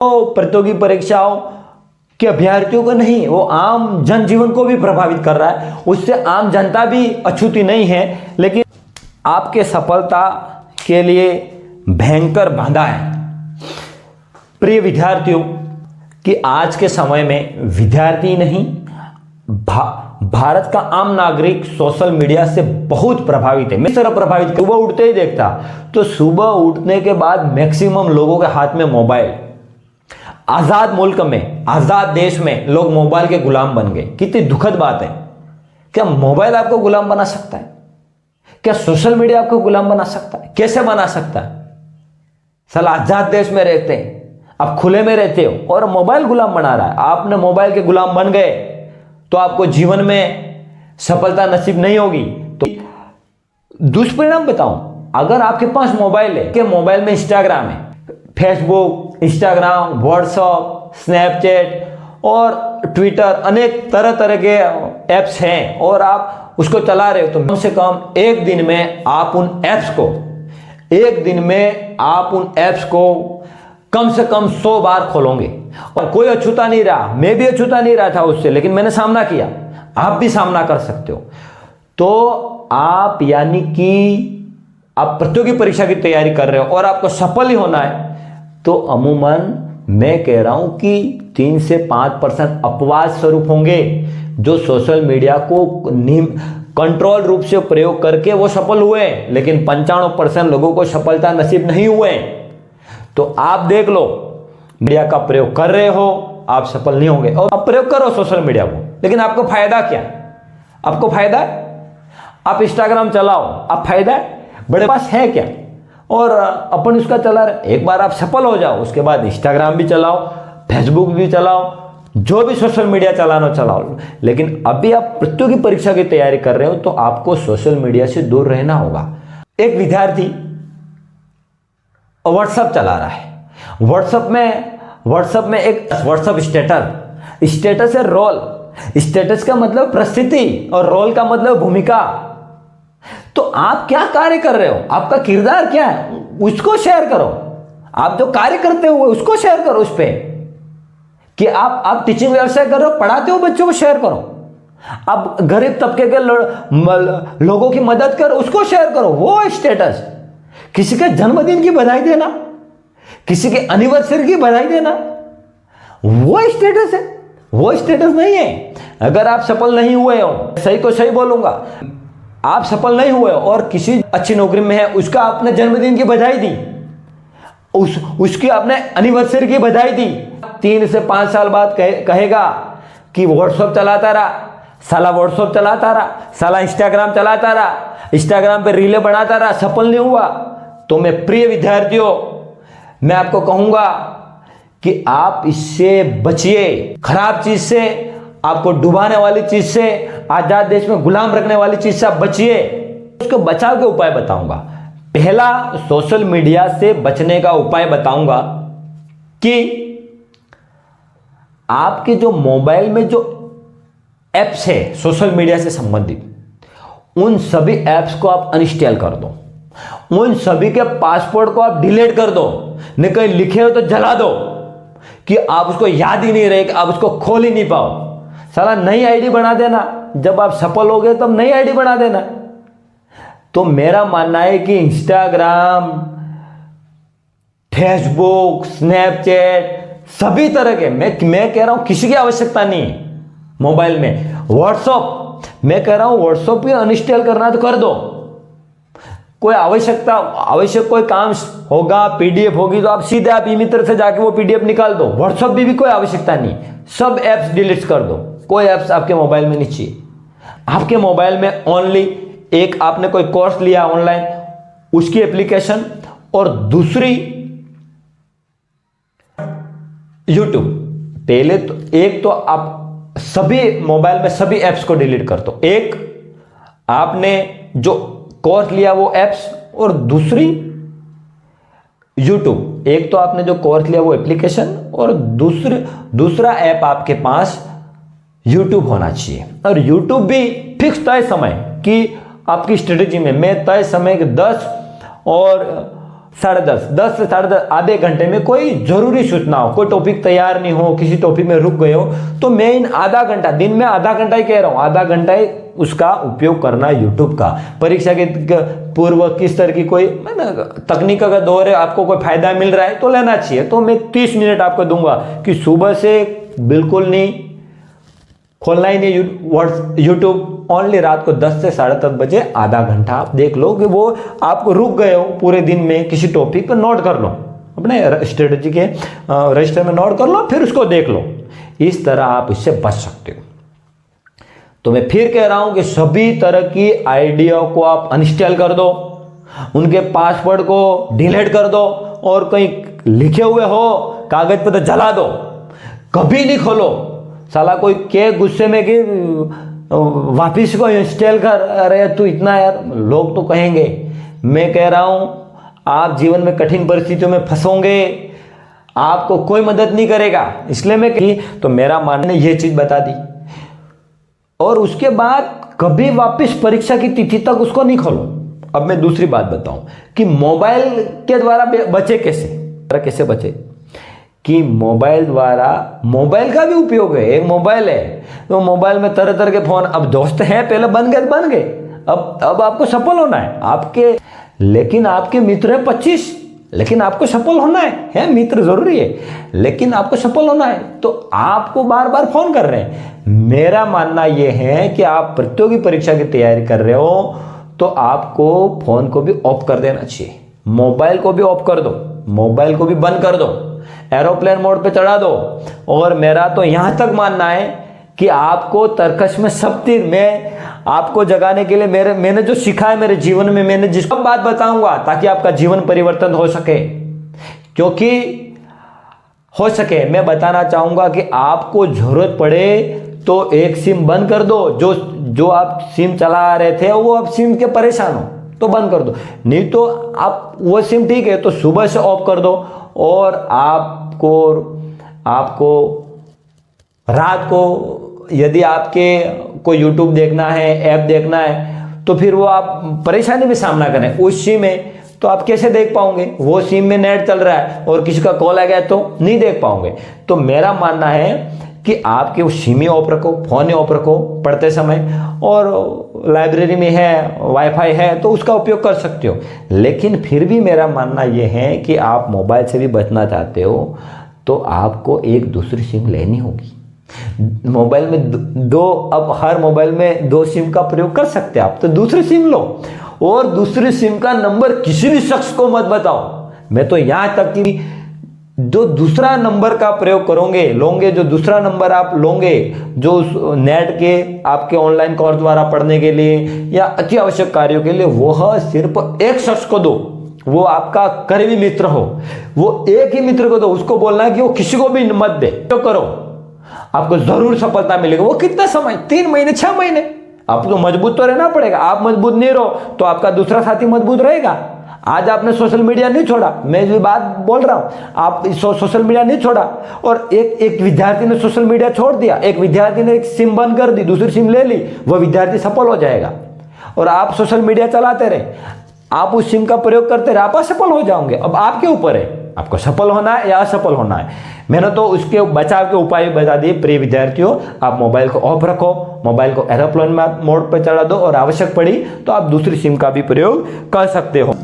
तो प्रतियोगी परीक्षाओं के अभ्यर्थियों को नहीं, वो आम जनजीवन को भी प्रभावित कर रहा है। उससे आम जनता भी अछूती नहीं है, लेकिन आपके सफलता के लिए भयंकर बाधा है। प्रिय विद्यार्थियों, कि आज के समय में विद्यार्थी नहीं, भारत का आम नागरिक सोशल मीडिया से बहुत प्रभावित है। मैं तरह प्रभावित, सुबह उठते ही देखता तो सुबह उठने के बाद मैक्सिमम लोगों के हाथ में मोबाइल। आजाद मुल्क में, आजाद देश में लोग मोबाइल के गुलाम बन गए। कितनी दुखद बात है। क्या मोबाइल आपको गुलाम बना सकता है? क्या सोशल मीडिया आपको गुलाम बना सकता है? कैसे बना सकता है? साला आजाद देश में रहते हैं, आप खुले में रहते हो और मोबाइल गुलाम बना रहा है। आपने मोबाइल के गुलाम बन गए तो आपको जीवन में सफलता नसीब नहीं होगी। तो दुष्परिणाम बताऊं, अगर आपके पास मोबाइल है, कि मोबाइल में इंस्टाग्राम है, फेसबुक, इंस्टाग्राम, व्हाट्सएप, स्नैपचैट और ट्विटर, अनेक तरह तरह के ऐप्स हैं और आप उसको चला रहे हो, तो कम से कम एक दिन में आप उन ऐप्स को कम से कम 100 बार खोलोगे। और कोई अछूता नहीं रहा, मैं भी अछूता नहीं रहा था उससे, लेकिन मैंने सामना किया। आप भी सामना कर सकते हो। तो आप, यानी कि आप प्रतियोगी परीक्षा की तैयारी कर रहे हो और आपको सफल ही होना है, तो अमूमन मैं कह रहा हूं कि 3 से 5% अपवाद स्वरूप होंगे जो सोशल मीडिया को कंट्रोल रूप से प्रयोग करके वो सफल हुए, लेकिन 95% लोगों को सफलता नसीब नहीं हुए। तो आप देख लो, मीडिया का प्रयोग कर रहे हो, आप सफल नहीं होंगे। और आप प्रयोग करो सोशल मीडिया को, लेकिन आपको फायदा क्या? आपको फायदा है, आप इंस्टाग्राम चलाओ, आप फायदा है, बड़े पास है क्या? और अपन उसका चला रहे। एक बार आप सफल हो जाओ, उसके बाद इंस्टाग्राम भी चलाओ, फेसबुक भी चलाओ, जो भी सोशल मीडिया चलाना चलाओ। लेकिन अभी आप प्रतियोगी परीक्षा की तैयारी कर रहे हो, तो आपको सोशल मीडिया से दूर रहना होगा। एक विद्यार्थी व्हाट्सएप चला रहा है, व्हाट्सएप में एक व्हाट्सएप स्टेटस है रोल। स्टेटस का मतलब परिस्थिति और रोल का मतलब भूमिका। तो आप क्या कार्य कर रहे हो, आपका किरदार क्या है, उसको शेयर करो। आप जो कार्य करते हो उसको शेयर करो। उस पे कि आप टीचिंग व्यवसाय कर रहे हो, पढ़ाते हो बच्चों को, शेयर करो। आप गरीब तबके के लोगों की मदद करो, उसको शेयर करो। वो स्टेटस, किसी के जन्मदिन की बधाई देना, किसी के एनिवर्सरी की बधाई देना, वो स्टेटस है। वो स्टेटस नहीं है। अगर आप सफल नहीं हुए हो, सही को सही बोलूंगा, आप सफल नहीं हुए और किसी अच्छी नौकरी में है, उसका आपने जन्मदिन की बधाई दी, उसकी आपने एनिवर्सरी की बधाई दी, 3 से 5 साल बाद कहेगा कि व्हाट्सएप चलाता रहा, साला व्हाट्सएप चलाता रहा, साला इंस्टाग्राम चलाता रहा, इंस्टाग्राम पे रीलें बनाता रहा, सफल नहीं हुआ। तो मैं प्रिय विद्यार्थियों, मैं आपको कहूंगा कि आप इससे बचिए। खराब चीज से, आपको डुबाने वाली चीज से, आजाद देश में गुलाम रखने वाली चीज से आप बचिए। उसको बचाव के उपाय बताऊंगा। पहला, सोशल मीडिया से बचने का उपाय बताऊंगा कि आपके जो मोबाइल में जो एप्स है सोशल मीडिया से संबंधित, उन सभी एप्स को आप अनइंस्टॉल कर दो। उन सभी के पासवर्ड को आप डिलीट कर दो। नहीं कहीं लिखे हो तो जला दो कि आप उसको याद ही नहीं रहे, कि आप उसको खोल ही नहीं पाओ। साला नई आईडी बना देना, जब आप सफल हो गए तब नई आईडी बना देना। तो मेरा मानना है कि इंस्टाग्राम, फेसबुक, स्नैपचैट, सभी तरह के, मैं कह रहा हूं किसी की आवश्यकता नहीं है मोबाइल में। व्हाट्सएप, मैं कह रहा हूं व्हाट्सएप भी अनइंस्टॉल करना है तो कर दो। कोई आवश्यक कोई काम होगा, पीडीएफ होगी, तो आप सीधे आप ई-मित्र से जाके वो पीडीएफ निकाल दो। व्हाट्सएप भी कोई आवश्यकता नहीं, सब एप्स डिलीट कर दो। कोई एप्स आपके मोबाइल में नहीं चाहिए। आपके मोबाइल में ओनली एक, आपने कोई कोर्स लिया ऑनलाइन, उसकी एप्लीकेशन, और दूसरी यूट्यूब। पहले तो एक तो आप सभी मोबाइल में सभी एप्स को डिलीट कर दो। एक, आपने जो कोर्स लिया वो एप्स, और दूसरी यूट्यूब। एक तो आपने जो कोर्स लिया वो एप्लीकेशन, और दूसरा ऐप आपके पास यूट्यूब होना चाहिए। और यूट्यूब भी फिक्स तय समय कि आपकी स्ट्रेटेजी में, मैं तय समय 10 और 10:30, 10 से 10:30, आधे घंटे में कोई जरूरी सूचना हो, कोई टॉपिक तैयार नहीं हो, किसी टॉपिक में रुक गए हो, तो मैं इन आधा घंटा, दिन में आधा घंटा ही कह रहा हूं, आधा घंटा ही उसका उपयोग करना यूट्यूब का। परीक्षा के पूर्व किस तरह की कोई तकनीक का दौर है, आपको कोई फायदा मिल रहा है तो लेना चाहिए। तो मैं 30 मिनट आपको दूंगा कि सुबह से बिल्कुल नहीं खोलना ही नहीं यूट्यूब, ओनली रात को 10 से 10:30 बजे आधा घंटा आप देख लो कि वो आपको रुक गए हो पूरे दिन में किसी टॉपिक पर, नोट कर लो, अपने स्ट्रेटजी के रजिस्टर में नोट कर लो, फिर उसको देख लो। इस तरह आप इससे बच सकते हो। तो मैं फिर कह रहा हूं कि सभी तरह की आइडिया को आप अनइंस्टॉल कर दो, उनके पासवर्ड को डिलीट कर दो, और कहीं लिखे हुए हो कागज पर तो जला दो, कभी नहीं खोलो। साला कोई के गुस्से में कि वापिस को इंस्टॉल कर, अरे तू इतना यार, लोग तो कहेंगे। मैं कह रहा हूं आप जीवन में कठिन परिस्थितियों में फंसोगे, आपको कोई मदद नहीं करेगा। इसलिए मैं तो मेरा मानने ये चीज बता दी, और उसके बाद कभी वापस परीक्षा की तिथि तक उसको नहीं खोलो। अब मैं दूसरी बात बताऊं कि मोबाइल के द्वारा बचे कैसे बचे, कि मोबाइल द्वारा, मोबाइल का भी उपयोग है, एक मोबाइल है तो मोबाइल में तरह तरह के फोन, अब दोस्त हैं पहले बन गए, अब आपको सफल होना है आपके, लेकिन आपके मित्र है 25, लेकिन आपको सफल होना है मित्र जरूरी है, लेकिन आपको सफल होना है तो आपको बार बार फोन कर रहे हैं। मेरा मानना यह है कि आप प्रतियोगी परीक्षा की तैयारी कर रहे हो तो आपको फोन को भी ऑफ कर देना चाहिए, मोबाइल को भी ऑफ कर दो, मोबाइल को भी बंद कर दो, एरोप्लेन मोड पे चढ़ा दो। और मेरा तो यहां तक मानना है कि आपको तर्कश में सब तीर, मैं आपको जगाने के लिए मैंने जो सीखा है मेरे जीवन में, मैंने जिस बात बताऊंगा ताकि आपका जीवन परिवर्तन हो सके, क्योंकि हो सके मैं बताना चाहूंगा कि आपको जरूरत पड़े तो एक सिम बंद कर दो, जो आप सिम चला रहे थे वो आप सिम के परेशान हो तो बंद कर दो, नहीं तो आप वो सिम ठीक है तो सुबह से ऑफ कर दो, और आपको रात को यदि आपके कोई यूट्यूब देखना है, ऐप देखना है, तो फिर वो आप परेशानी में सामना करें। उस सिम में तो आप कैसे देख पाओगे, वो सिम में नेट चल रहा है और किसी का कॉल आ गया तो नहीं देख पाओगे। तो मेरा मानना है कि आपके वो सिम ही ऑफ रखो, फोन ही ऑफ रखो पढ़ते समय, और लाइब्रेरी में है, वाईफाई है तो उसका उपयोग कर सकते हो। लेकिन फिर भी मेरा मानना यह है कि आप मोबाइल से भी बचना चाहते हो तो आपको एक दूसरी सिम लेनी होगी। मोबाइल में दो, अब हर मोबाइल में 2 सिम का प्रयोग कर सकते हैं आप, तो दूसरी सिम लो, और दूसरी सिम का नंबर किसी भी शख्स को मत बताओ। मैं तो यहां तक कि जो दूसरा नंबर का प्रयोग लोगे, जो दूसरा नंबर आप लोगे, जो नेट के आपके ऑनलाइन कोर्स द्वारा पढ़ने के लिए या अति आवश्यक कार्यों के लिए, वह सिर्फ एक शख्स को दो, वो आपका करीबी मित्र हो, वो एक ही मित्र को दो। उसको बोलना है कि वो किसी को भी मत दे, तो करो, आपको जरूर सफलता मिलेगी। वो कितना समय, 3 महीने 6 महीने, आपको मजबूत तो रहना पड़ेगा। आप मजबूत नहीं रहो तो आपका दूसरा साथी मजबूत रहेगा। आज आपने सोशल मीडिया नहीं छोड़ा, मैं जो बात बोल रहा हूं, आप सोशल मीडिया नहीं छोड़ा, और एक विद्यार्थी ने सोशल मीडिया छोड़ दिया, एक विद्यार्थी ने एक सिम बंद कर दी, दूसरी सिम ले ली, वह विद्यार्थी सफल हो जाएगा। और आप सोशल मीडिया चलाते रहे, आप उस सिम का प्रयोग करते रहे, आप असफल हो जाओगे। अब आपके ऊपर है, आपको सफल होना है या असफल होना है। मैंने तो उसके बचाव के उपाय बता दिए। प्रिय विद्यार्थियों, आप मोबाइल को ऑफ रखो, मोबाइल को एरोप्लेन मोड पर चढ़ा दो, और आवश्यक पड़ी तो आप दूसरी सिम का भी प्रयोग कर सकते हो।